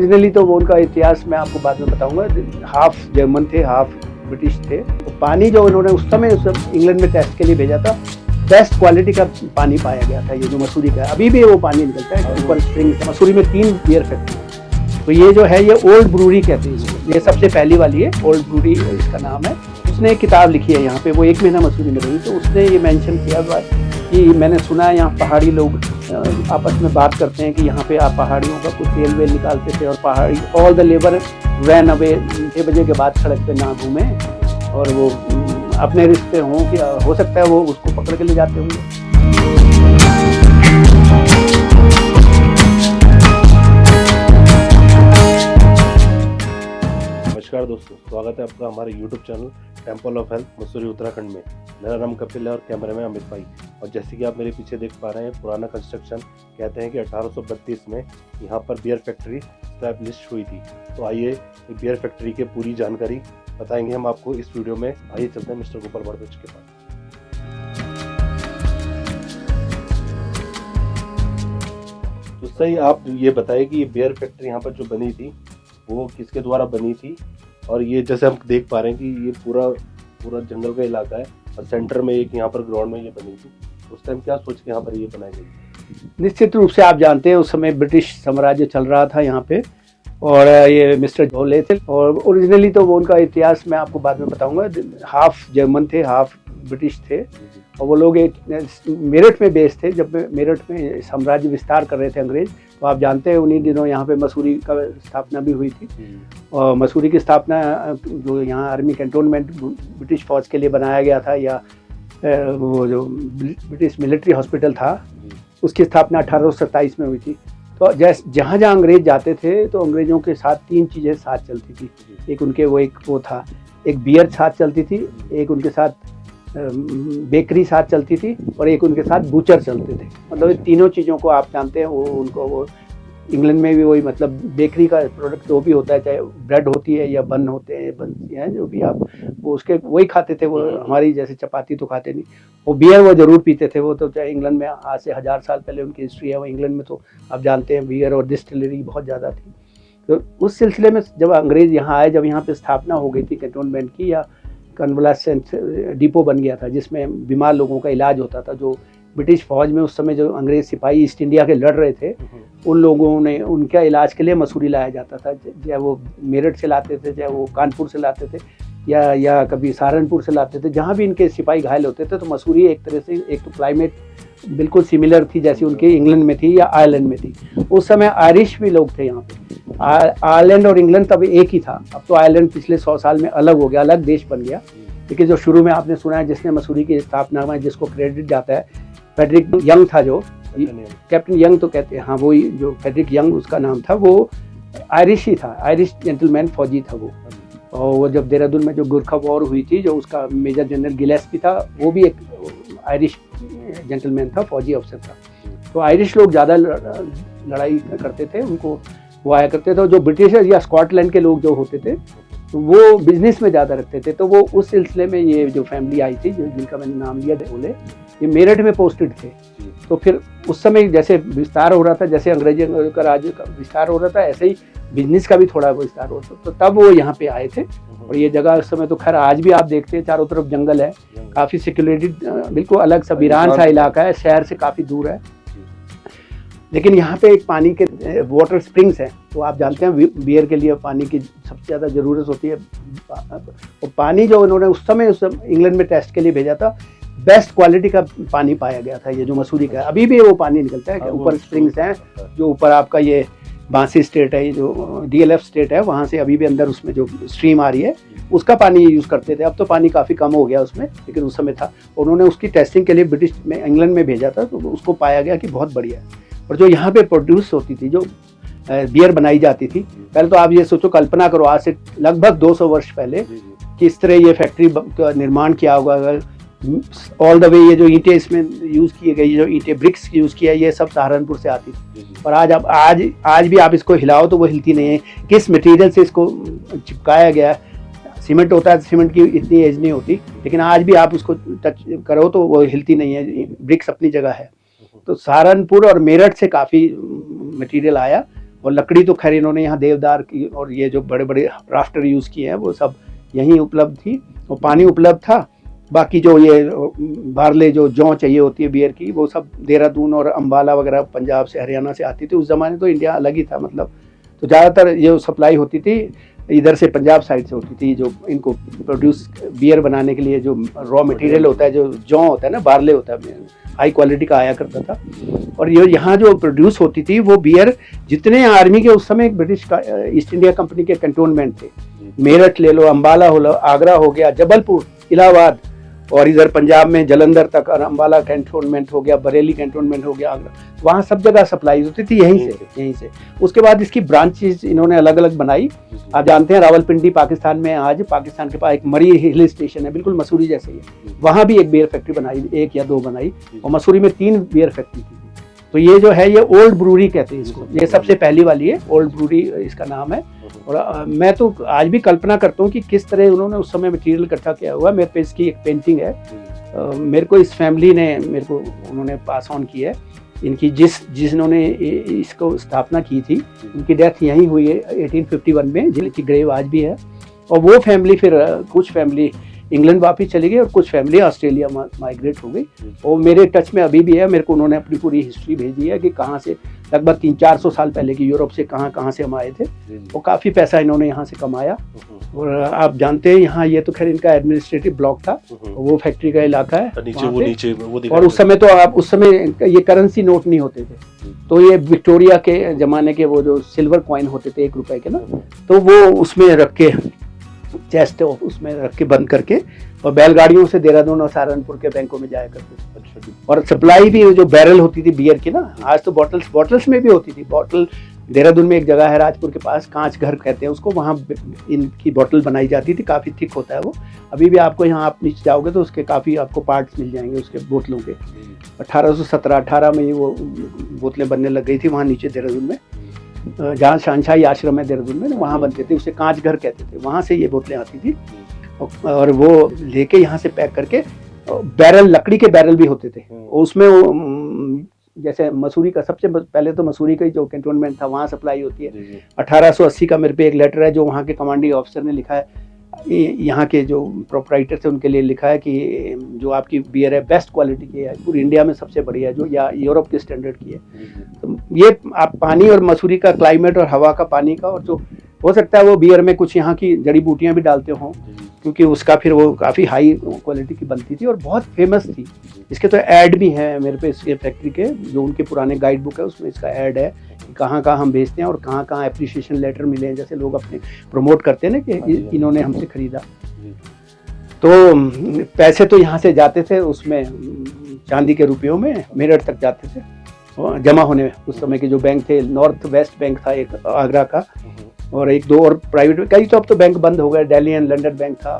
Originally तो वो उनका इतिहास मैं आपको बाद में बताऊंगा। हाफ जर्मन थे, हाफ ब्रिटिश थे। तो पानी जो उन्होंने उस समय इंग्लैंड में टेस्ट के लिए भेजा था, बेस्ट क्वालिटी का पानी पाया गया था। ये जो मसूरी का अभी भी वो पानी निकलता है ऊपर स्प्रिंग से। मसूरी में 3 बियर फैक्ट्री। तो ये जो है ये ओल्ड ब्रूरी कहते हैं इसको। ये सबसे पहली वाली है, ओल्ड ब्रूरी इसका नाम है। उसने एक किताब लिखी है यहाँ पे, वो 1 महीना मसूरी में रही, तो उसने ये मेंशन किया कि मैंने सुना है यहाँ पहाड़ी लोग आपस में बात करते हैं कि यहाँ पे आप पहाड़ियों का कुछ तेल वेल निकालते थे और पहाड़ी all the labour ran away 6 बजे के बाद सड़क पे ना घूमे और वो अपने रिश्ते हों कि हो सकता है वो उसको पकड़ के ले जाते होंगे। नमस्कार दोस्तों, स्वागत है आपका हमारे YouTube channel temple of health Mussoorie Uttarakhand में। मेरा नाम कपिल है और कैमरे में अमित भाई। और जैसे कि आप मेरे पीछे देख पा रहे हैं, पुराना कंस्ट्रक्शन कहते हैं कि 1832 में यहाँ पर बियर फैक्ट्री स्टैब्लिश हुई थी। तो आइए बियर फैक्ट्री की पूरी जानकारी बताएंगे हम आपको इस वीडियो में। आइए चलते हैं मिस्टर गोपाल भारद्वाज के पास। तो सही आप ये बताइए कि ये बियर फैक्ट्री यहाँ पर जो बनी थी वो किसके द्वारा बनी थी। और ये जैसे हम देख पा रहे हैं कि ये पूरा जंगल का इलाका है और सेंटर में एक यहाँ पर ग्राउंड में ये बनी थी। उस टाइम क्या सोच के यहाँ पर ये बनाई गई? निश्चित रूप से आप जानते हैं उस समय ब्रिटिश साम्राज्य चल रहा था यहाँ पे और ये मिस्टर झोले थे। और ओरिजिनली तो वो उनका इतिहास मैं आपको बाद में बताऊंगा। हाफ जर्मन थे, हाफ ब्रिटिश थे और वो लोग एक मेरठ में बेस थे। जब मेरठ में साम्राज्य विस्तार कर रहे थे अंग्रेज, तो आप जानते हैं उन्हीं दिनों यहाँ पे मसूरी का स्थापना भी हुई थी। और मसूरी की स्थापना जो यहाँ आर्मी कैंटोनमेंट ब्रिटिश फौज के लिए बनाया गया था, या वो जो ब्रिटिश मिलिट्री हॉस्पिटल था, उसकी स्थापना 1827 में हुई थी। तो जहाँ जहाँ अंग्रेज जाते थे तो अंग्रेजों के साथ 3 चीज़ें साथ चलती थी। एक उनके वो था, एक बियर साथ चलती थी, एक उनके साथ बेकरी साथ चलती थी और एक उनके साथ बूचर चलते थे। मतलब ये तीनों चीज़ों को आप जानते हैं। वो इंग्लैंड में भी वही, मतलब बेकरी का प्रोडक्ट जो भी होता है, चाहे ब्रेड होती है या बन होते हैं, जो भी आप वो उसके वही खाते थे। वो हमारी जैसे चपाती तो खाते नहीं। वो बियर वो ज़रूर पीते थे। वो तो चाहे इंग्लैंड में आज से 1000 साल पहले उनकी हिस्ट्री है। वो इंग्लैंड में तो आप जानते हैं बियर और डिस्टिलरी बहुत ज़्यादा थी। तो उस सिलसिले में जब अंग्रेज़ यहाँ आए, जब यहाँ पर स्थापना हो गई थी कैंटोनमेंट की, या कन्वलेसेंट डिपो बन गया था जिसमें बीमार लोगों का इलाज होता था। जो ब्रिटिश फौज में उस समय जो अंग्रेज सिपाही ईस्ट इंडिया के लड़ रहे थे, उन लोगों ने उनका इलाज के लिए मसूरी लाया जाता था। चाहे वो मेरठ से लाते थे, चाहे वो कानपुर से लाते थे, या कभी सहारनपुर से लाते थे। जहाँ भी इनके सिपाही घायल होते थे तो मसूरी एक तरह से, एक तो क्लाइमेट बिल्कुल सिमिलर थी जैसी उनके इंग्लैंड में थी या आयरलैंड में थी। उस समय आयरिश भी लोग थे यहाँ पे। आयरलैंड और इंग्लैंड तब एक ही था। अब तो आयरलैंड पिछले 100 साल में अलग हो गया, अलग देश बन गया। लेकिन जो शुरू में आपने सुना है जिसने मसूरी की स्थापना में जिसको क्रेडिट जाता है, फेडरिक यंग था, जो कैप्टन यंग तो कहते हैं, हाँ वही जो फेडरिक यंग उसका नाम था। वो आयरिश ही था, आयरिश जेंटलमैन फौजी था वो। और वो जब देहरादून में जो गुरखा वॉर हुई थी, जो उसका मेजर जनरल गिलेस्पी था, वो भी एक आयरिश जेंटलमैन था, फौजी अफसर था। तो आयरिश लोग ज़्यादा लड़ाई करते थे, उनको वो आया करते थे। जो ब्रिटिश या स्कॉटलैंड के लोग जो होते थे तो वो बिजनेस में ज़्यादा रखते थे। तो वो उस सिलसिले में ये जो फैमिली आई थी, जिनका मैंने नाम लिया झोले, ये मेरठ में पोस्टेड थे। तो फिर उस समय जैसे विस्तार हो रहा था, जैसे अंग्रेजों का राज्य का विस्तार हो रहा था, ऐसे ही बिजनेस का भी थोड़ा विस्तार हो रहा था। तो तब वो यहाँ पे आए थे। और ये जगह उस समय तो खैर आज भी आप देखते हैं चारों तरफ जंगल है, काफ़ी सिक्योरिटी, बिल्कुल अलग सा वीरान सा इलाका है, शहर से काफ़ी दूर है। लेकिन यहाँ पे एक पानी के वाटर स्प्रिंग्स हैं। तो आप जानते हैं बियर के लिए पानी की सबसे ज़्यादा ज़रूरत होती है। और पानी जो उन्होंने उस समय इंग्लैंड में टेस्ट के लिए भेजा था, बेस्ट क्वालिटी का पानी पाया गया था। ये जो मसूरी का अभी भी वो पानी निकलता है। ऊपर स्प्रिंग्स हैं, जो ऊपर आपका ये बांसी स्टेट है, ये जो DLF स्टेट है, वहाँ से अभी भी अंदर उसमें जो स्ट्रीम आ रही है उसका पानी यूज़ करते थे। अब तो पानी काफ़ी कम हो गया उसमें, लेकिन उस समय था। उन्होंने उसकी टेस्टिंग के लिए ब्रिटिश में इंग्लैंड में भेजा था, तो उसको पाया गया कि बहुत बढ़िया है। और जो यहाँ पे प्रोड्यूस होती थी, जो बियर बनाई जाती थी, पहले तो आप ये सोचो, कल्पना करो आज से लगभग 200 वर्ष पहले किस तरह ये फैक्ट्री का निर्माण किया होगा। ऑल द वे ये जो ईंटें इसमें यूज़ की गई, जो ईंटें ब्रिक्स यूज़ किया, ये सब सहारनपुर से आती थी। और आज भी आप इसको हिलाओ तो वो हिलती नहीं है। किस मटेरियल से इसको चिपकाया गया, सीमेंट होता है, सीमेंट की इतनी एज नहीं होती, लेकिन आज भी आप उसको टच करो तो वो हिलती नहीं है। ब्रिक्स अपनी जगह है। तो सहारनपुर और मेरठ से काफ़ी मटेरियल आया और लकड़ी तो खैर इन्होंने यहाँ देवदार की और ये जो बड़े बड़े राफ्टर यूज़ किए हैं वो सब यहीं उपलब्ध थी, और पानी उपलब्ध था। बाकी जो ये बारले जो जौ चाहिए होती है बियर की, वो सब देहरादून और अम्बाला वगैरह पंजाब से हरियाणा से आती थी। उस ज़माने तो इंडिया अलग ही था मतलब, तो ज़्यादातर ये सप्लाई होती थी इधर से, पंजाब साइड से होती थी। जो इनको प्रोड्यूस बियर बनाने के लिए जो रॉ मटेरियल होता है, जो जौ होता है ना, बारले होता है, हाई क्वालिटी का आया करता था। और ये यहाँ जो प्रोड्यूस होती थी वो बियर, जितने आर्मी के उस समय ब्रिटिश का ईस्ट इंडिया कंपनी के कंटोनमेंट थे, मेरठ ले लो, अम्बाला हो लो, आगरा हो गया, जबलपुर, इलाहाबाद, और इधर पंजाब में जलंधर तक, और अम्बाला कैंटोनमेंट हो गया, बरेली कैंटोनमेंट हो गया, आगरा, वहाँ सब जगह सप्लाई होती थी यहीं से। उसके बाद इसकी ब्रांचेस इन्होंने अलग अलग बनाई। आप जानते हैं रावलपिंडी पाकिस्तान में, आज पाकिस्तान के पास एक मरी हिल स्टेशन है, बिल्कुल मसूरी जैसे ही है, वहाँ भी एक बियर फैक्ट्री बनाई, 1 या 2 बनाई, और मसूरी में 3 बियर फैक्ट्री थी। तो ये जो है ये ओल्ड ब्रूरी कहते हैं इसको, ये सबसे पहली वाली है, ओल्ड ब्रूरी इसका नाम है। और मैं तो आज भी कल्पना करता हूँ कि किस तरह उन्होंने उस समय मटेरियल इकट्ठा किया हुआ। मेरे पे इसकी एक पेंटिंग है, मेरे को इस फैमिली ने मेरे को उन्होंने पास ऑन की है। इनकी जिन्होंने इसको स्थापना की थी, उनकी डेथ यहीं हुई है 1851 में, जिनकी ग्रेव आज भी है। और वो फैमिली फिर कुछ फैमिली इंग्लैंड वापस चली गई और कुछ फैमिली ऑस्ट्रेलिया माइग्रेट हो गई। और मेरे टच में अभी भी है, मेरे को उन्होंने अपनी पूरी हिस्ट्री भेजी है कि कहाँ से, लगभग 300-400 साल पहले की यूरोप से कहाँ से हम आए थे। और काफ़ी पैसा इन्होंने यहाँ से कमाया। और आप जानते हैं यहाँ, ये तो खैर इनका एडमिनिस्ट्रेटिव ब्लॉक था, वो फैक्ट्री का इलाका है नीचे वो। और उस समय तो आप, उस समय ये करेंसी नोट नहीं होते थे, तो ये विक्टोरिया के ज़माने के वो जो सिल्वर कॉइन होते थे 1 रुपए के ना, तो वो उसमें रख के, चेस्ट उसमें रख के बंद करके, और बैलगाड़ियों से देहरादून और सहारनपुर के बैंकों में जाया करते थे। और सप्लाई भी जो बैरल होती थी बियर की ना, आज तो बॉटल्स में भी होती थी। बॉटल देहरादून में एक जगह है राजपुर के पास, कांच घर कहते हैं उसको, वहाँ इनकी बॉटल बनाई जाती थी। काफ़ी थिक होता है वो, अभी भी आपको यहाँ आप नीचे जाओगे तो उसके काफ़ी आपको पार्ट्स मिल जाएंगे उसके बोतलों के। 1817-18 में वो बोतलें बनने लग गई थी वहाँ नीचे देहरादून में, जहाँ शहंशाही आश्रम है देहरादून में, वहाँ बनते थे, उसे कांच घर कहते थे। वहाँ से ये बोतलें आती थी, और वो लेके यहाँ से पैक करके, बैरल, लकड़ी के बैरल भी होते थे उसमें। जैसे मसूरी का, सबसे पहले तो मसूरी का ही जो कैंटोनमेंट था वहाँ सप्लाई होती है। 1880 का मेरे पे एक लेटर है जो वहाँ के कमांडिंग ऑफिसर ने लिखा है, यहाँ के जो प्रोपराइटर थे उनके लिए लिखा है कि जो आपकी बियर है बेस्ट क्वालिटी की है, पूरी इंडिया में सबसे बढ़िया है, जो या यूरोप के स्टैंडर्ड की है। तो ये आप पानी और मसूरी का क्लाइमेट और हवा का पानी का, और जो हो सकता है वो बियर में कुछ यहाँ की जड़ी बूटियाँ भी डालते हों, क्योंकि उसका फिर वो काफ़ी हाई क्वालिटी की बनती थी और बहुत फेमस थी। इसके तो ऐड भी हैं मेरे पे इसके फैक्ट्री के, जो उनके पुराने गाइड बुक है उसमें इसका ऐड है कि कहाँ कहाँ हम बेचते हैं और कहाँ कहाँ एप्रिसिएशन लेटर मिले हैं, जैसे लोग अपने प्रमोट करते हैं ना कि इन्होंने हमसे खरीदा। तो पैसे तो यहाँ से जाते थे उसमें चांदी के रुपयों में, मेरठ तक जाते थे जमा होने में। उस समय के जो बैंक थे, नॉर्थ वेस्ट बैंक था एक आगरा का, और 1-2 और प्राइवेट, कई तो अब तो बैंक बंद हो गए, दिल्ली एंड लंदन बैंक था,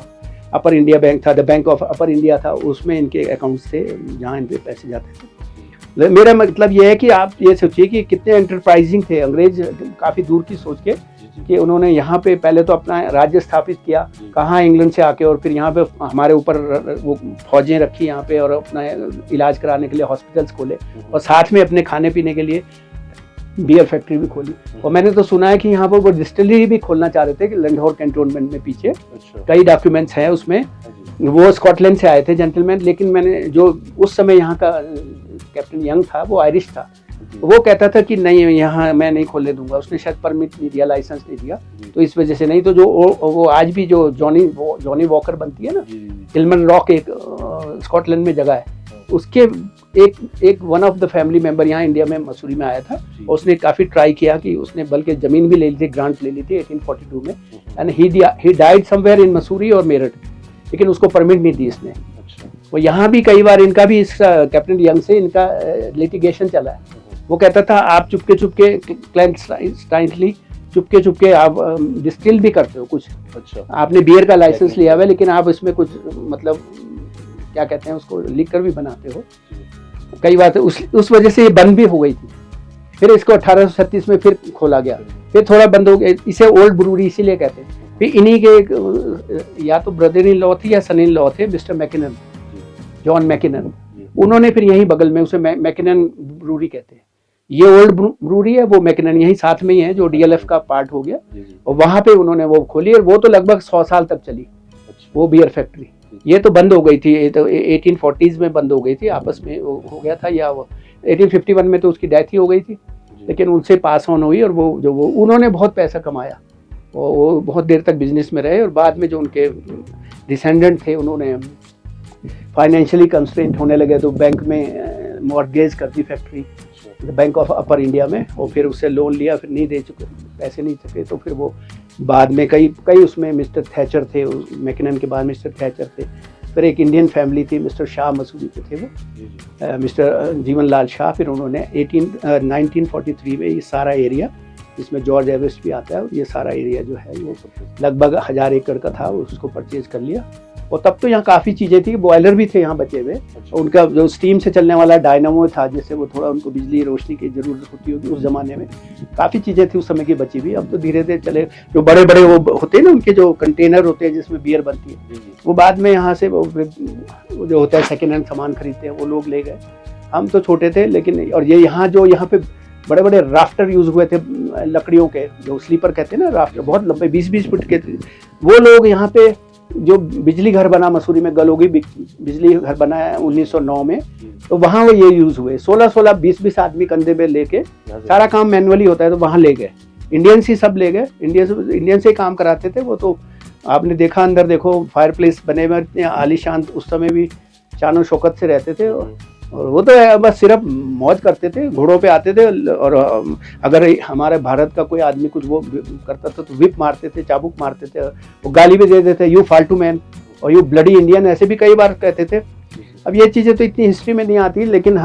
अपर इंडिया बैंक था, the bank of upper India था, उसमें इनके अकाउंट्स थे जहाँ इनके पैसे जाते थे। मेरा मतलब ये है कि आप ये सोचिए कि कितने एंटरप्राइजिंग थे अंग्रेज, काफ़ी दूर की सोच के, कि उन्होंने यहाँ पे पहले तो अपना राज्य स्थापित किया, कहाँ इंग्लैंड से आके, और फिर यहाँ पे हमारे ऊपर वो फौजें रखी यहाँ पे, और अपना इलाज कराने के लिए हॉस्पिटल्स खोले, और साथ में अपने खाने पीने के लिए बियर फैक्ट्री भी खोली। और मैंने तो सुना है कि यहाँ पर वो डिस्टिलरी भी खोलना चाह रहे थे कि लैंडहौर कैंटोनमेंट में पीछे। कई डॉक्यूमेंट्स हैं उसमें, वो स्कॉटलैंड से आए थे जेंटलमैन, लेकिन मैंने जो उस समय यहाँ का कैप्टन यंग था वो आयरिश था, वो कहता था कि नहीं यहाँ मैं नहीं खोलने दूंगा, उसने शायद परमिट नहीं दिया, लाइसेंस नहीं दिया, तो इस वजह से नहीं। तो जो वो आज भी जो जॉनी वॉकर बनती है ना, किल्मन रॉक एक स्कॉटलैंड में जगह है, उसके एक one of the family member यहाँ इंडिया में मसूरी में आया था, और उसने काफ़ी ट्राई किया कि उसने बल्कि ज़मीन भी ले ली थी, ग्रांट ले ली थी 1842 में, and he died somewhere in Mussoorie और मेरठ, लेकिन उसको परमिट नहीं दी इसने। वो यहाँ भी कई बार इनका भी इस कैप्टन यंग से इनका लिटिगेशन चला है। वो कहता था आप चुपके क्लैंडस्टाइनली चुपके आप डिस्टिल भी करते हो कुछ, आपने बियर का लाइसेंस लिया हुआ है, लेकिन आप इसमें कुछ मतलब क्या कहते हैं उसको, लिकर भी बनाते हो। कई बात उस वजह से ये बंद भी हो गई थी। फिर इसको 1836 में फिर खोला गया, फिर थोड़ा बंद हो गया। इसे ओल्ड ब्रूरी इसीलिए कहते हैं। फिर इन्हीं के या तो ब्रदर इन लॉ थे या सन इन लॉ थे, मिस्टर मैकिनन, जॉन मैकिनन, उन्होंने फिर यहीं बगल में उसे मैकिनन ब्रूरी कहते हैं, ये ओल्ड ब्रूरी है, वो मैकिनन यही साथ में ही है जो डीएलएफ का पार्ट हो गया, और वहाँ पे उन्होंने वो खोली और वो तो लगभग 100 साल तक चली वो बियर फैक्ट्री। ये तो बंद हो गई थी, ये तो 1840s में बंद हो गई थी, आपस में वो हो गया था, या वो 1851 में तो उसकी डेथ ही हो गई थी, लेकिन उनसे पास ऑन हुई और वो उन्होंने बहुत पैसा कमाया, वो बहुत देर तक बिजनेस में रहे, और बाद में जो उनके डिसेंडेंट थे उन्होंने फाइनेंशियली कंस्ट्रेंट होने लगे तो बैंक में मॉर्गेज कर दी factory, bank of upper India में, और फिर उससे लोन लिया, फिर नहीं दे चुके, पैसे नहीं चुके, तो फिर वो बाद में कई उसमें मिस्टर थैचर थे, मैकिनन के बाद मिस्टर थैचर थे, फिर एक इंडियन फैमिली थी, मिस्टर शाह मसूरी के थे वो, मिस्टर जीवन लाल शाह, फिर उन्होंने 1943 में ये सारा एरिया, इसमें जॉर्ज एवरेस्ट भी आता है, ये सारा एरिया जो है वो लगभग 1000 एकड़ का था, उसको परचेज कर लिया। और तब तो यहाँ काफ़ी चीज़ें थी, बॉयलर भी थे यहाँ बचे हुए, उनका जो स्टीम से चलने वाला डायनामो था, जिससे वो थोड़ा उनको बिजली रोशनी की ज़रूरत होती होगी, उस ज़माने में काफ़ी चीज़ें थी उस समय की बची हुई। अब तो धीरे धीरे चले, जो बड़े बड़े वो होते हैं ना, उनके जो कंटेनर होते हैं जिसमें बियर बनती है, वो बाद में यहाँ से वो जो होता है सेकेंड हैंड सामान खरीदते हैं, वो लोग ले गए, हम तो छोटे थे। लेकिन और ये यहाँ पे बड़े बड़े राफ्टर यूज हुए थे लकड़ियों के, जो स्लीपर कहते हैं ना, राफ्टर बहुत लंबे 20-20 फुट के थे। वो लोग यहाँ पे जो बिजली घर बना मसूरी में, गलोगी बिजली घर बना है 1909 में, तो वहाँ वो ये यूज हुए, 16-16 20-20 आदमी कंधे पे लेके, सारा काम मैनुअली होता है, तो वहाँ ले गए, इंडियंस ही सब ले गए, इंडियन से ही काम कराते थे वो। तो आपने देखा, अंदर देखो फायर प्लेस बने हुए इतने आलीशान, उस समय भी शान शौकत से रहते थे, और वो तो बस सिर्फ मौज करते थे, घोड़ों पे आते थे, और अगर हमारे भारत का कोई आदमी कुछ वो करता था तो विप मारते थे, चाबुक मारते थे, वो गाली भी दे देते थे, यू फाल्टू मैन और यू ब्लडी इंडियन, ऐसे भी कई बार कहते थे। अब ये चीज़ें तो इतनी हिस्ट्री में नहीं आती, लेकिन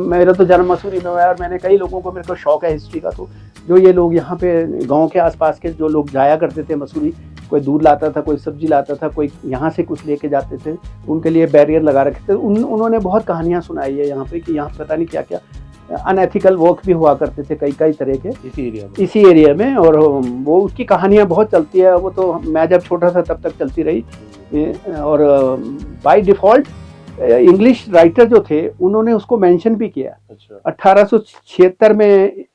मेरा तो जन्म मसूरी में हुआ है, और मैंने कई लोगों को, मेरे को शौक है हिस्ट्री का, तो जो ये लोग यहाँ पे गाँव के आसपास के जो लोग जाया करते थे मसूरी, कोई दूध लाता था, कोई सब्जी लाता था, कोई यहाँ से कुछ लेके जाते थे, उनके लिए बैरियर लगा रखे थे। उन्होंने बहुत कहानियाँ सुनाई है यहाँ पे कि यहाँ पता नहीं क्या क्या अनएथिकल वर्क भी हुआ करते थे कई तरह के इसी एरिया में, और वो उसकी कहानियाँ बहुत चलती है। वो तो मैं जब छोटा था तब तक चलती रही, और बाय डिफ़ॉल्ट इंग्लिश राइटर जो थे उन्होंने उसको मेंशन भी किया। 1876 में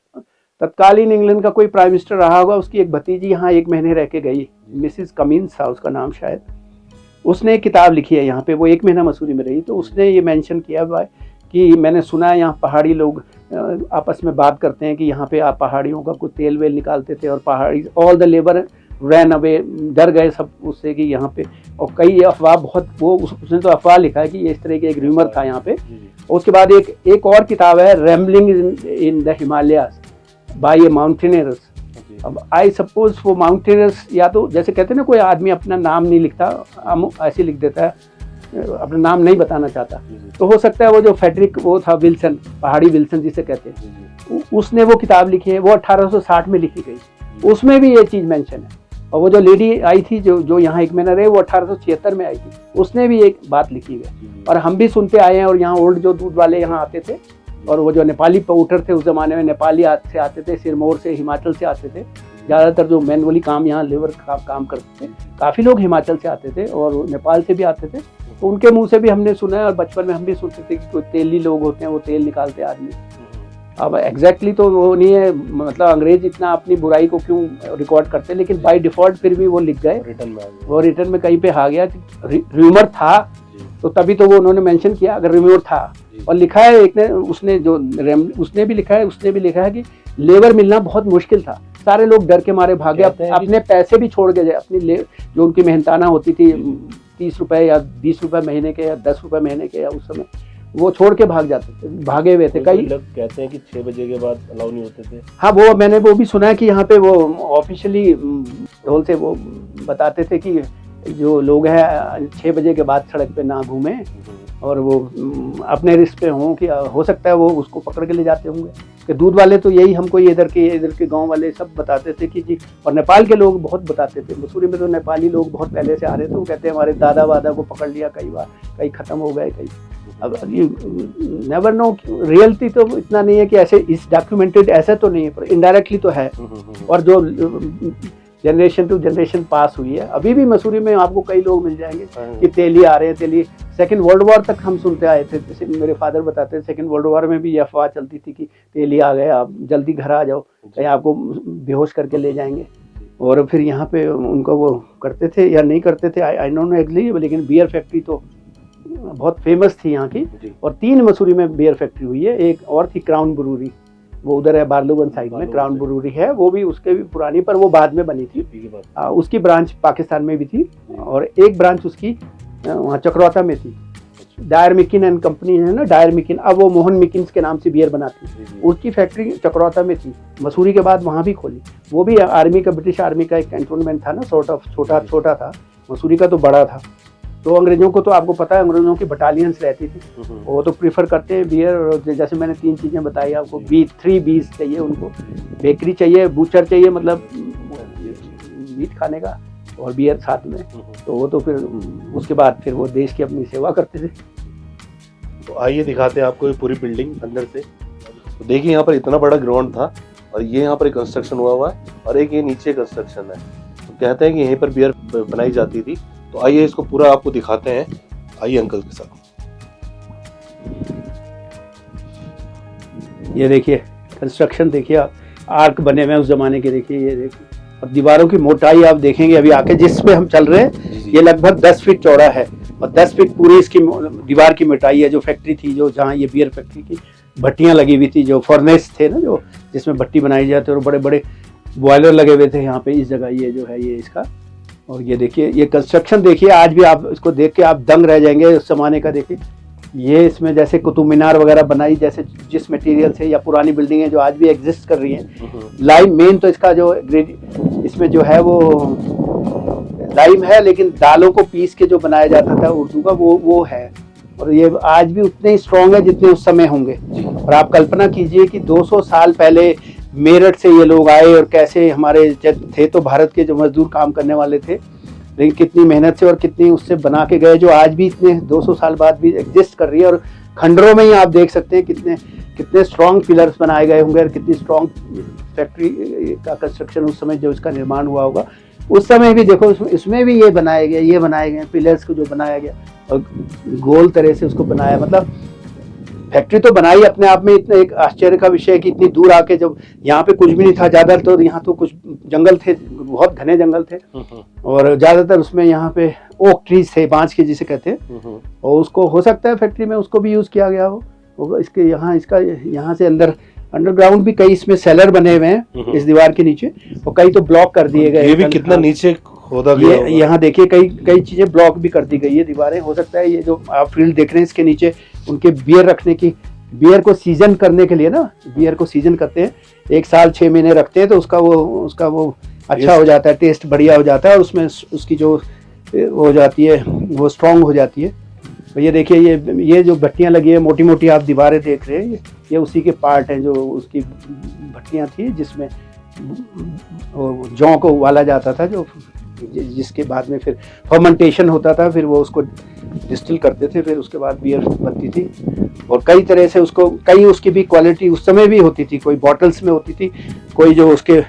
तत्कालीन इंग्लैंड का कोई प्राइम मिनिस्टर रहा होगा, उसकी एक भतीजी यहाँ 1 महीने रह के गई, मिसिस कमिंस था उसका नाम शायद, उसने एक किताब लिखी है यहाँ पे, वो 1 महीना मसूरी में रही, तो उसने ये मेंशन किया कि मैंने सुना है यहाँ पहाड़ी लोग आपस में बात करते हैं कि यहाँ पे आप पहाड़ियों का कुछ तेल वेल निकालते थे, और पहाड़ी all the labour ran away, डर गए सब उससे कि यहाँ पे, और कई अफवाह बहुत, वो उसने तो अफवाह लिखा है कि ये इस तरह के एक र्यूमर था यहाँ पे। उसके बाद एक और किताब है, rambling in the Himalayas by a mountaineers. अब आई सपोज वो माउंटेनियर्स, या तो जैसे कहते हैं ना, कोई आदमी अपना नाम नहीं लिखता, ऐसे लिख देता है, अपना नाम नहीं बताना चाहता, तो हो सकता है वो जो फेडरिक वो था विल्सन, पहाड़ी विल्सन जिसे कहते हैं, उसने वो किताब लिखी है, वो 1860 में लिखी गई, उसमें भी ये चीज़ मेंशन है। और वो जो लेडी आई थी जो यहाँ 1 महीना रहे, वो 1876 में आई थी, उसने भी एक बात लिखी है, और हम भी सुनते आए हैं। और यहाँ ओल्ड जो दूध वाले यहाँ आते थे, और वो जो नेपाली पोर्टर थे उस ज़माने में, नेपाली से आते थे, सिरमौर से, हिमाचल से आते थे, ज़्यादातर जो मैनुअली काम यहाँ लेबर काम करते थे, काफ़ी लोग हिमाचल से आते थे और नेपाल से भी आते थे, तो उनके मुंह से भी हमने सुना है, और बचपन में हम भी सुनते थे कि कोई तेली लोग होते हैं, वो तेल निकालते आदमी। अब एग्जैक्टली तो वो नहीं है, मतलब अंग्रेज इतना अपनी बुराई को क्यों रिकॉर्ड करते, लेकिन बाय डिफ़ॉल्ट फिर भी वो लिख गए, रिटर्न में कहीं पे आ गया कि र्यूमर था, तो तभी तो वो उन्होंने मेंशन किया, अगर र्यूमर था। और लिखा है एक ने, उसने भी लिखा है कि लेबर मिलना बहुत मुश्किल था, सारे लोग डर के मारे भागे, अपने पैसे भी छोड़ गए, अपनी जो उनकी मेहनताना होती थी 30 रुपए या 20 रुपए महीने के, या 10 रुपए महीने के, या उस समय वो छोड़ के भागे हुए थे। कई लोग कहते हैं कि 6 बजे के बाद अलाउ नहीं होते थे। हाँ, मैंने वो भी सुना है कि यहाँ पे वो ऑफिशियली ढोल से वो बताते थे कि जो लोग हैं 6 बजे के बाद सड़क पे ना घूमें, और वो अपने रिस्क पे हों, कि हो सकता है वो उसको पकड़ के ले जाते होंगे। कि दूध वाले तो यही हमको इधर के गांव वाले सब बताते थे कि जी, और नेपाल के लोग बहुत बताते थे, मसूरी में तो नेपाली लोग बहुत पहले से आ रहे थे, वो कहते हैं हमारे दादा वादा को पकड़ लिया कई बार, कई ख़त्म हो गए, कई। अब ये नेवर नो, रियलिटी तो इतना नहीं है कि ऐसे इस डॉक्यूमेंटेड ऐसा तो नहीं है, पर इनडायरेक्टली तो है। और जो जनरेशन टू जनरेशन पास हुई है। अभी भी मसूरी में आपको कई लोग मिल जाएंगे हाँ। कि तेली आ रहे हैं, तेली। सेकंड वर्ल्ड वॉर तक हम सुनते आए थे, जैसे मेरे फादर बताते हैं सेकंड वर्ल्ड वॉर में भी ये अफवाह चलती थी कि तेली आ गए, आप जल्दी घर आ जाओ, कहीं आपको बेहोश करके ले जाएंगे। और फिर यहाँ पे उनको वो करते थे या नहीं करते थे, आई डोंट नो एग्जैक्टली, लेकिन बियर फैक्ट्री तो बहुत फेमस थी यहाँ की। जी। और 3 मसूरी में बियर फैक्ट्री हुई है। एक और थी क्राउन ब्रूरी, वो उधर है बारलूगंज साइड में, क्राउन ब्रूरी है, वो भी उसके भी पुरानी, पर वो बाद में बनी थी। उसकी ब्रांच पाकिस्तान में भी थी, और एक ब्रांच उसकी वहाँ चक्रौता में थी। डायर मिकिन एंड कंपनी है ना, डायर मिकिन, अब वो मोहन मिकिन्स के नाम से बियर बनाती है, उसकी फैक्ट्री चक्रौता में थी। मसूरी के बाद वहाँ भी खोली, वो भी आर्मी का, ब्रिटिश आर्मी का एक कैंटोनमेंट था ना, सॉर्ट ऑफ छोटा था। मसूरी का तो बड़ा था। तो अंग्रेजों को तो आपको पता है, अंग्रेजों की बटालियंस रहती थी, वो तो प्रीफर करते हैं बियर। और जैसे मैंने 3 चीज़ें बताई आपको, 3 बीज चाहिए उनको, बेकरी चाहिए, बूचर चाहिए, मतलब मीट खाने का, और बियर साथ में। तो वो तो फिर उसके बाद फिर वो देश की अपनी सेवा करते थे। तो आइए दिखाते हैं आपको ये पूरी बिल्डिंग अंदर से। तो देखिए यहाँ पर इतना बड़ा ग्राउंड था, और ये यहाँ पर कंस्ट्रक्शन हुआ है, और एक ये नीचे कंस्ट्रक्शन है। तो कहते हैं कि यहीं पर बियर बनाई जाती थी। तो आइए इसको पूरा आपको दिखाते हैं, आइए अंकल के साथ। ये देखिए कंस्ट्रक्शन, देखिए आप, आर्क बने हुए हैं उस जमाने के, देखिए ये देखिए। और दीवारों की मोटाई आप देखेंगे अभी आके, जिस पे हम चल रहे हैं ये लगभग 10 फीट चौड़ा है, और 10 फीट पूरी इसकी दीवार की मोटाई है। जो फैक्ट्री थी, जो जहाँ ये बियर फैक्ट्री की भट्टियाँ लगी हुई थी, जो फर्नेस थे ना, जो जिसमें भट्टी बनाई जाती है, और बड़े बड़े बॉयलर लगे हुए थे यहाँ पे इस जगह, ये जो है ये इसका। और ये देखिए, ये कंस्ट्रक्शन देखिए, आज भी आप इसको देख के आप दंग रह जाएंगे उस जमाने का। देखिए ये इसमें जैसे कुतुब मीनार वगैरह बनाई, जैसे जिस मटेरियल से, या पुरानी बिल्डिंगें जो आज भी एग्जिस्ट कर रही हैं। लाइम मेन तो इसका जो इसमें जो है वो लाइम है, लेकिन दालों को पीस के जो बनाया जाता था उर्दू का, वो है। और ये आज भी उतने ही स्ट्रॉन्ग है जितने उस समय होंगे। और आप कल्पना कीजिए कि 200 साल पहले मेरठ से ये लोग आए, और कैसे हमारे थे तो भारत के जो मजदूर काम करने वाले थे, लेकिन कितनी मेहनत से और कितनी उससे बना के गए, जो आज भी इतने 200 साल बाद भी एग्जिस्ट कर रही है। और खंडरों में ही आप देख सकते हैं कितने स्ट्रॉन्ग पिलर्स बनाए गए होंगे, और कितनी स्ट्रॉन्ग फैक्ट्री का कंस्ट्रक्शन उस समय जो इसका निर्माण हुआ होगा। उस समय भी देखो, इसमें भी ये बनाए गए पिलर्स को जो बनाया गया, और गोल तरह से उसको बनाया। मतलब फैक्ट्री तो बनाई अपने आप में, इतना एक आश्चर्य का विषय है कि इतनी दूर आके, जब यहाँ पे कुछ भी नहीं था ज़्यादा, तो यहाँ तो कुछ जंगल थे, बहुत घने जंगल थे, और ज़्यादातर उसमें यहाँ पे ओक ट्रीज थे, बांस के जिसे कहते हैं। और उसको हो सकता है फैक्ट्री में उसको भी यूज़ किया गया हो। इसके यहाँ से अंडरग्राउंड भी कई इसमें सेलर बने हुए हैं इस दीवार के नीचे, और कई तो ब्लॉक कर दिए गए। ये भी कितना नीचे खोदा गया है। यहाँ देखिए कई चीजें ब्लॉक भी कर दी गई है दीवारें। हो सकता है ये जो आप फील्ड देख रहे हैं, इसके नीचे उनके बियर रखने की, बियर को सीजन करने के लिए ना, बियर को सीजन करते हैं, 1 साल 6 महीने रखते हैं, तो उसका वो अच्छा हो जाता है, टेस्ट बढ़िया हो जाता है, और उसमें उसकी जो हो जाती है वो स्ट्रॉन्ग हो जाती है। तो ये देखिए, ये जो भट्टियाँ लगी है, मोटी मोटी आप दीवारें देख रहे हैं, ये उसी के पार्ट हैं, जो उसकी भट्टियाँ थी जिसमें जौ को उबाला जाता था, जिसके बाद में फिर फर्मेंटेशन होता था, फिर वो उसको डिस्टिल करते थे, फिर उसके बाद बियर बनती थी। और कई तरह से उसकी भी क्वालिटी उस समय भी होती थी, कोई बॉटल्स में होती थी, कोई जो उसके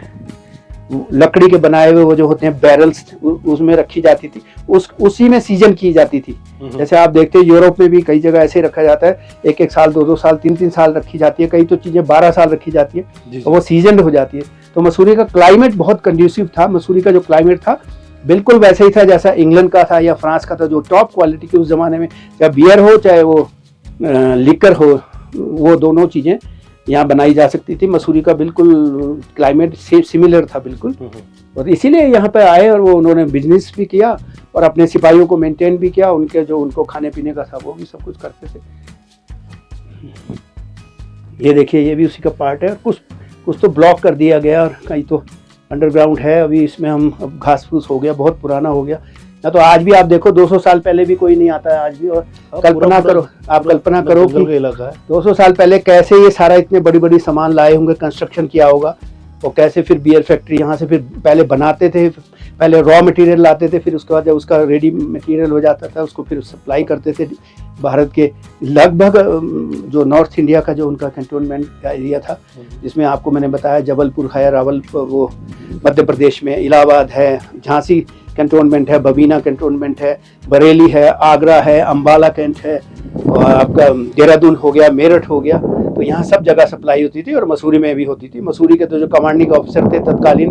लकड़ी के बनाए हुए वो जो होते हैं बैरल्स, उसमें रखी जाती थी, उसी में सीजन की जाती थी। जैसे आप देखते हैं यूरोप में भी कई जगह ऐसे रखा जाता है, 1-1 साल 2-2 साल 3-3 साल रखी जाती है, कई तो चीजें 12 साल रखी जाती है, तो वो सीजन हो जाती है। तो मसूरी का क्लाइमेट बहुत कंड्यूसिव था। मसूरी का जो क्लाइमेट था बिल्कुल वैसे ही था जैसा इंग्लैंड का था या फ्रांस का था, जो टॉप क्वालिटी के उस जमाने में, चाहे बियर हो चाहे वो लिकर हो, वो दोनों चीजें यहाँ बनाई जा सकती थी। मसूरी का बिल्कुल क्लाइमेट सिमिलर था बिल्कुल, और इसीलिए यहाँ पे आए, और वो उन्होंने बिजनेस भी किया और अपने सिपाहियों को मेंटेन भी किया, उनको खाने पीने का था वो भी सब कुछ करते थे। ये देखिए, ये भी उसी का पार्ट है। कुछ तो ब्लॉक कर दिया गया, और कहीं तो अंडरग्राउंड है। अभी इसमें अब घास फूस हो गया, बहुत पुराना हो गया। ना तो आज भी आप देखो 200 साल पहले भी कोई नहीं आता है आज भी। और कल्पना करो कि 200 साल पहले कैसे ये सारा इतने बड़ी बड़ी सामान लाए होंगे, कंस्ट्रक्शन किया होगा, और कैसे फिर बियर फैक्ट्री यहाँ से फिर पहले बनाते थे, पहले रॉ मटेरियल लाते थे, फिर उसके बाद जब उसका रेडी मटेरियल हो जाता था उसको फिर सप्लाई करते थे भारत के लगभग जो नॉर्थ इंडिया का जो उनका कैंटोनमेंट का एरिया था, जिसमें आपको मैंने बताया जबलपुर है, रावलपुर वो मध्य प्रदेश में, इलाहाबाद है, झांसी कैंटोनमेंट है, बबीना कैंटोनमेंट है, बरेली है, आगरा है, अम्बाला कैंट है, और आपका देहरादून हो गया, मेरठ हो गया। तो यहाँ सब जगह सप्लाई होती थी और मसूरी में भी होती थी। मसूरी के तो जो कमांडिंग ऑफिसर थे तत्कालीन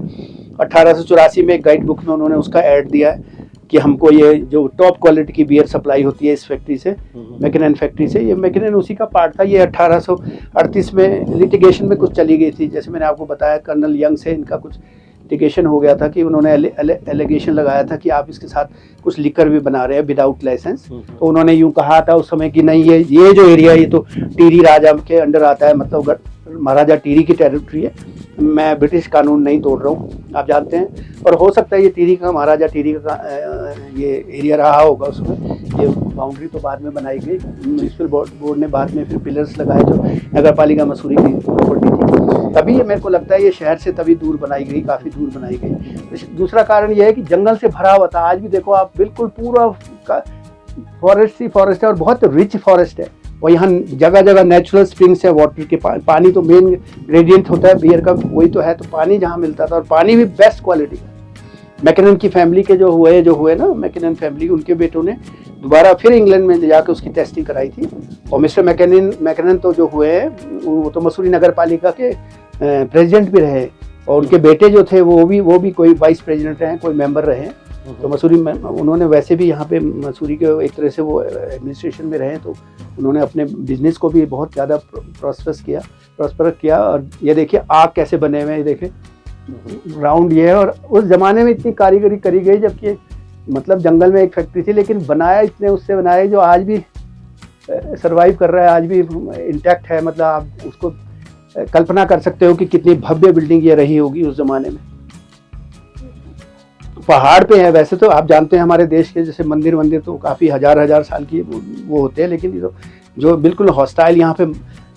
1884 में एक गाइड बुक में उन्होंने उसका ऐड दिया है कि हमको ये जो टॉप क्वालिटी की बियर सप्लाई होती है इस फैक्ट्री से, मैकिनन फैक्ट्री से। ये मैकिनन उसी का पार्ट था। ये 1838 में लिटिगेशन में कुछ चली गई थी, जैसे मैंने आपको बताया कर्नल यंग से इनका कुछ लिटिगेशन हो गया था कि उन्होंने एलिगेशन लगाया था कि आप इसके साथ कुछ लिकर भी बना रहे हैं विदाउट लाइसेंस। तो उन्होंने यूँ कहा था उस समय कि नहीं, ये जो एरिया ये तो टीरी राजा के अंडर आता है, मतलब महाराजा टीरी की टेरिटरी है, मैं ब्रिटिश कानून नहीं तोड़ रहा हूँ, आप जानते हैं। और हो सकता है ये टीरी का, महाराजा टीरी का ये एरिया रहा होगा उसमें। ये बाउंड्री तो बाद में बनाई गई, म्यूनसिपल बोर्ड ने बाद में फिर पिलर्स लगाए जो नगर पालिका मसूरी की प्रॉपर्टी थी, तभी ये मेरे को लगता है ये शहर से तभी दूर बनाई गई, काफ़ी दूर बनाई गई। दूसरा कारण ये है कि जंगल से भरा हुआ था। आज भी देखो आप, बिल्कुल पूरा फॉरेस्ट ही फॉरेस्ट है और बहुत रिच फॉरेस्ट है। और यहाँ जगह जगह नेचुरल स्प्रिंग्स है वाटर के, पानी तो मेन ग्रेडियंट होता है बियर का, वही तो है। तो पानी जहाँ मिलता था और पानी भी बेस्ट क्वालिटी का। मैकिनन की फैमिली के जो हुए ना, मैकिनन फैमिली, उनके बेटों ने दोबारा फिर इंग्लैंड में जाकर उसकी टेस्टिंग कराई थी। और मिस्टर मैकिनन तो जो हुए हैं वो तो मसूरी नगर पालिका के प्रेसिडेंट भी रहे, और उनके बेटे जो थे वो भी कोई वाइस प्रेसिडेंट रहे, कोई मेंबर रहे। तो मसूरी में उन्होंने वैसे भी यहाँ पे मसूरी के एक तरह से वो एडमिनिस्ट्रेशन में रहे, तो उन्होंने अपने बिजनेस को भी बहुत ज़्यादा प्रॉस्पर किया। और ये देखिए आग कैसे बने हुए हैं, ये देखिए राउंड ये है। और उस ज़माने में इतनी कारीगरी करी गई, जबकि मतलब जंगल में एक फैक्ट्री थी, लेकिन बनाया इतने उससे बनाया जो आज भी सर्वाइव कर रहा है, आज भी इंटैक्ट है। मतलब आप उसको कल्पना कर सकते हो कि कितनी भव्य बिल्डिंग ये रही होगी उस ज़माने में। पहाड़ पे है, वैसे तो आप जानते हैं हमारे देश के जैसे मंदिर तो काफ़ी हजार साल की वो होते हैं, लेकिन जो बिल्कुल हॉस्टाइल, यहाँ पे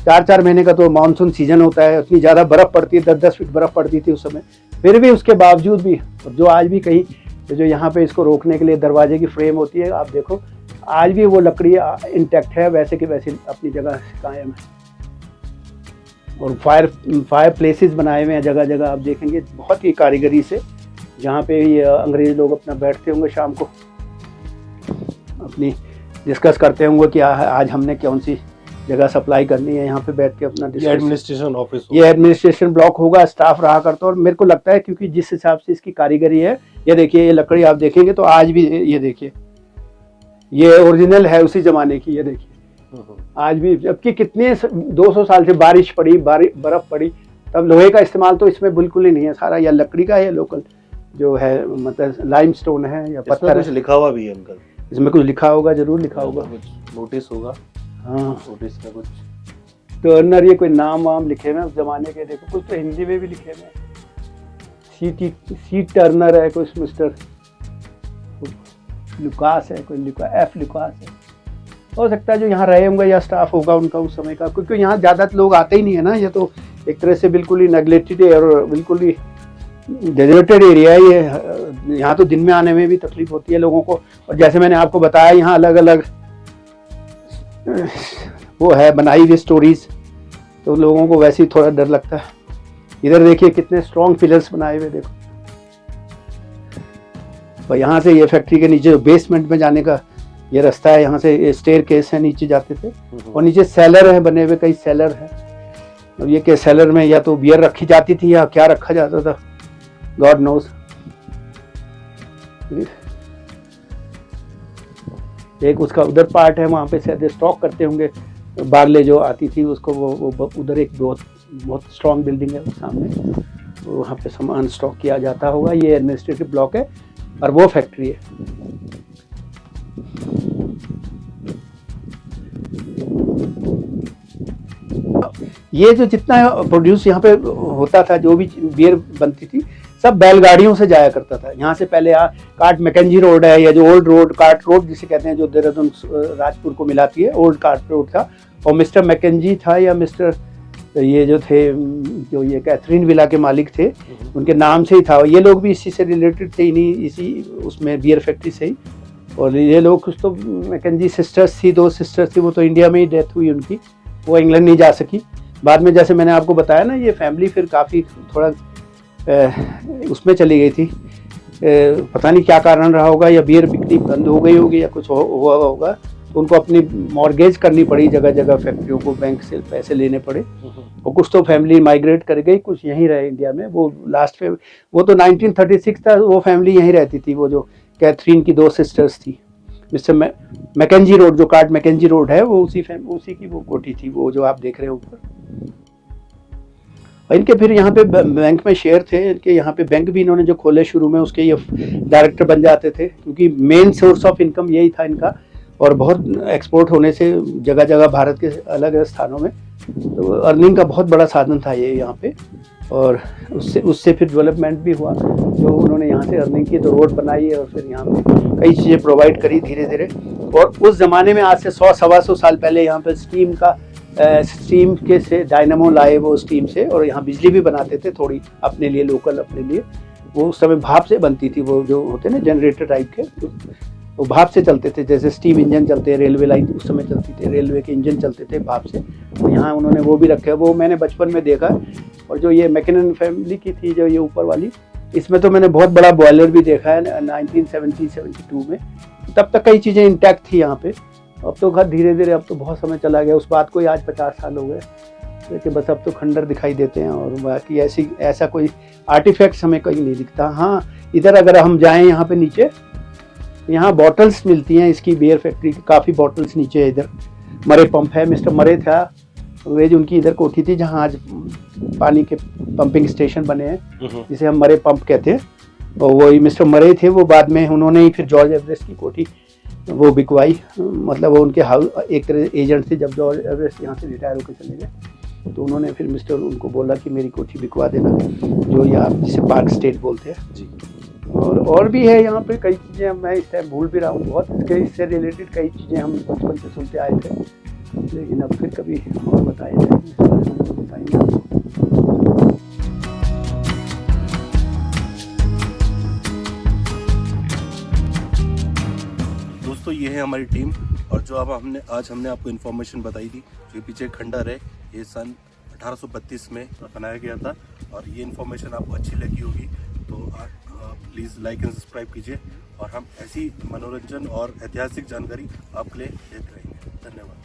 4 महीने का तो मानसून सीजन होता है, उतनी ज़्यादा बर्फ़ पड़ती है, 10 फीट बर्फ़ पड़ती थी उस समय। फिर भी उसके बावजूद भी जो आज भी कहीं जो यहाँ पे इसको रोकने के लिए दरवाजे की फ्रेम होती है, आप देखो आज भी वो लकड़ी इंटैक्ट है, वैसे की वैसे अपनी जगह कायम है। और फायर प्लेसेस बनाए हुए हैं जगह जगह, आप देखेंगे बहुत ही कारीगरी से, जहाँ पे ये अंग्रेज लोग अपना बैठते होंगे शाम को, अपनी डिस्कस करते होंगे कि आज हमने कौन सी जगह सप्लाई करनी है, यहाँ पे बैठ के अपना ये एडमिनिस्ट्रेशन ऑफिस, ये एडमिनिस्ट्रेशन ब्लॉक होगा, स्टाफ रहा करता। और मेरे को लगता है क्योंकि जिस हिसाब से इसकी कारीगरी है, ये देखिए ये लकड़ी आप देखेंगे तो आज भी ये देखिए ये ओरिजिनल है उसी जमाने की। ये देखिए आज भी, जबकि कितने 200 साल से बारिश पड़ी, बर्फ पड़ी, तब लोहे का इस्तेमाल तो इसमें बिल्कुल ही नहीं है। सारा या लकड़ी का है, लोकल जो है, मतलब लाइमस्टोन है या पत्थर। कुछ लिखा हुआ भी है अंकल, इसमें कुछ लिखा होगा, जरूर लिखा होगा, कुछ नोटिस होगा। हाँ, नोटिस में कुछ टर्नर, ये कोई नाम वाम लिखे हुए उस जमाने के। देखो कुछ तो हिंदी में भी लिखे हुए, सी टर्नर है, कुछ मिस्टर लुकास है, कोई एफ लुकास है। हो सकता है जो यहाँ रहे होंगे या स्टाफ होगा उनका उस समय का, क्योंकि यहाँ ज़्यादा लोग आते ही नहीं है ना। ये तो एक तरह से बिल्कुल ही नेग्लेक्टेड है और बिल्कुल ही डेजर्टेड एरिया है ये। यहाँ तो दिन में आने में भी तकलीफ होती है लोगों को। और जैसे मैंने आपको बताया, यहाँ अलग अलग वो है बनाई हुई स्टोरीज, तो लोगों को वैसे ही थोड़ा डर लगता है। इधर देखिए कितने स्ट्रॉन्ग पिलर्स बनाए हुए, देखो। और यहाँ से ये फैक्ट्री के नीचे बेसमेंट में जाने का ये रास्ता है, यहाँ से स्टेयर केस है, नीचे जाते थे। और नीचे सेलर है बने हुए, कई सेलर है। और ये के सेलर में या तो बियर रखी जाती थी या क्या रखा जाता था, गॉड नोज। एक उसका उधर पार्ट है, वहाँ पे शायद स्टॉक करते होंगे बार्ले जो आती थी उसको, वो उधर एक बहुत स्ट्रॉन्ग बिल्डिंग है सामने, तो वहाँ पे सामान स्टॉक किया जाता होगा। ये एडमिनिस्ट्रेटिव ब्लॉक है और वो फैक्ट्री है। ये जो जितना प्रोड्यूस यहाँ पे होता था, जो भी बियर बनती थी, सब बैलगाड़ियों से जाया करता था। यहाँ से पहले कार्ट मैकेंजी रोड है, या जो ओल्ड रोड, कार्ट रोड जिसे कहते हैं, जो देहरादून राजपुर को मिलाती है, ओल्ड कार्ट रोड था। और मिस्टर मैकेंजी था या मिस्टर तो ये जो थे, जो ये कैथरीन विला के मालिक थे, उनके नाम से ही था। ये लोग भी इसी से रिलेटेड थे, इन्हीं इसी उसमें बियर फैक्ट्री से ही। और ये लोग कुछ तो मैकेंजी सिस्टर्स थी, 2 सिस्टर्स थी, वो तो इंडिया में ही डेथ हुई उनकी, वो इंग्लैंड नहीं जा सकी। बाद में जैसे मैंने आपको बताया ना, ये फैमिली फिर काफ़ी थोड़ा उसमें चली गई थी, पता नहीं क्या कारण रहा होगा, या बियर बिक्री बंद हो गई होगी या कुछ हुआ होगा, तो उनको अपनी मॉर्गेज करनी पड़ी, जगह जगह फैक्ट्रियों को बैंक से पैसे लेने पड़े। और कुछ तो फैमिली माइग्रेट कर गई, कुछ यहीं रहे इंडिया में। वो लास्ट में, वो तो 1936 था, वो फैमिली यहीं रहती थी। वो जो कैथरीन की 2 सिस्टर्स थी, मिस्टर मैकेंजी रोड, जो कार्ड मैकेंजी रोड है, वो उसी की वो कोठी थी, वो जो आप देख रहे हो ऊपर। और इनके फिर यहाँ पे बैंक में शेयर थे इनके, यहाँ पे बैंक भी इन्होंने जो खोले शुरू में, उसके ये डायरेक्टर बन जाते थे, क्योंकि मेन सोर्स ऑफ इनकम यही था इनका। और बहुत एक्सपोर्ट होने से जगह जगह भारत के अलग अलग स्थानों में, तो अर्निंग का बहुत बड़ा साधन था ये यहाँ पे। और उससे फिर डेवलपमेंट भी हुआ, जो उन्होंने यहाँ से अर्निंग की, तो रोड बनाई है और फिर यहाँ पे कई चीज़ें प्रोवाइड करी धीरे धीरे। और उस ज़माने में, आज से 100-125 साल पहले, यहाँ पे स्टीम के से डायनामो लाए वो स्टीम से, और यहाँ बिजली भी बनाते थे थोड़ी अपने लिए, लोकल अपने लिए। वो उस समय भाप से बनती थी, वो जो होते ना जनरेटर टाइप के, वो भाप से चलते थे। जैसे स्टीम इंजन चलते हैं, रेलवे लाइन उस समय चलती थी, रेलवे के इंजन चलते थे भाप से, तो यहाँ उन्होंने वो भी रखे। वो मैंने बचपन में देखा। और जो ये मैकिनन फैमिली की थी, जो ये ऊपर वाली, इसमें तो मैंने बहुत बड़ा बॉयलर भी देखा है 1970-72 में। तब तक कई चीज़ें इंटैक्ट थी यहाँ पे। अब तो घर धीरे धीरे, अब तो बहुत समय चला गया, उस बात को आज 50 साल हो गए, लेकिन बस अब तो खंडर दिखाई देते हैं। और बाकी ऐसा कोई आर्टिफैक्ट्स हमें कहीं नहीं दिखता। हाँ, इधर अगर हम जाएं यहाँ पे नीचे, यहाँ बॉटल्स मिलती हैं इसकी, बियर फैक्ट्री की काफ़ी बॉटल्स नीचे है। इधर मरे पंप है, मिस्टर मरे था अंग्रेज, उनकी इधर कोठी थी, जहाँ आज पानी के पंपिंग स्टेशन बने हैं, जिसे हम मरे पंप कहते हैं। और वही मिस्टर मरे थे, वो बाद में उन्होंने ही फिर जॉर्ज एवरेस्ट की कोठी वो बिकवाई। मतलब वो उनके एक तरह एजेंट थे, जब जॉर्ज एवरेस्ट यहाँ से रिटायर होकर चले गए, तो उन्होंने फिर मिस्टर उनको बोला कि मेरी कोठी बिकवा देना, जो ये आप जिसे पार्क स्टेट बोलते हैं जी। और भी है यहाँ पे कई चीज़ें, मैं इस टाइम भूल भी रहा हूँ बहुत, इससे रिलेटेड कई चीज़ें हम बचपन से सुनते आए थे, लेकिन अब फिर कभी और बताएंगे आपको। दोस्तों, ये है हमारी टीम, और जो अब आज हमने आपको इन्फॉर्मेशन बताई थी, जो पीछे खंडर है, ये सन 1832 में बनाया गया था। और ये इन्फॉर्मेशन आपको अच्छी लगी होगी तो प्लीज़ लाइक एंड सब्सक्राइब कीजिए, और हम ऐसी मनोरंजन और ऐतिहासिक जानकारी आपके लिए देते रहेंगे। धन्यवाद।